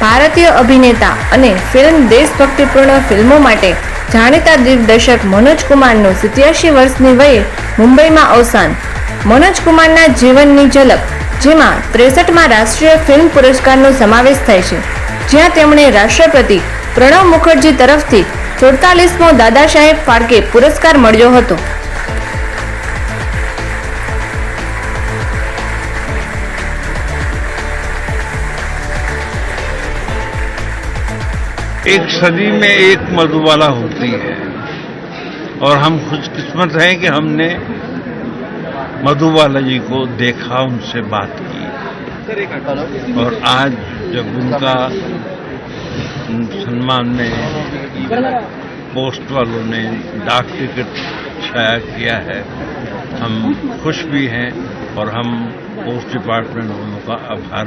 ભારતીય અભિનેતા અને ફિલ્મ દેશભક્તિપૂર્ણ ફિલ્મો માટે જાણીતા દિગ્દર્શક મનોજ કુમારનું 87 વર્ષની વયે મુંબઈમાં અવસાન. મનોજ કુમારના જીવનની ઝલક, જેમાં 63માં રાષ્ટ્રીય ફિલ્મ પુરસ્કારનો સમાવેશ થાય છે, જ્યાં તેમણે રાષ્ટ્રપતિ પ્રણવ મુખર્જી તરફથી 44મો દાદા સાહેબ ફાળકે પુરસ્કાર મળ્યો હતો. एक सदी में एक मधुबाला होती है और हम खुशकिस्मत हैं कि हमने मधुबाला जी को देखा, उनसे बात की और आज जब उनका सम्मान में पोस्ट वालों ने डाक टिकट छाया किया है, हम खुश भी हैं और हम पोस्ट डिपार्टमेंट वालों का आभार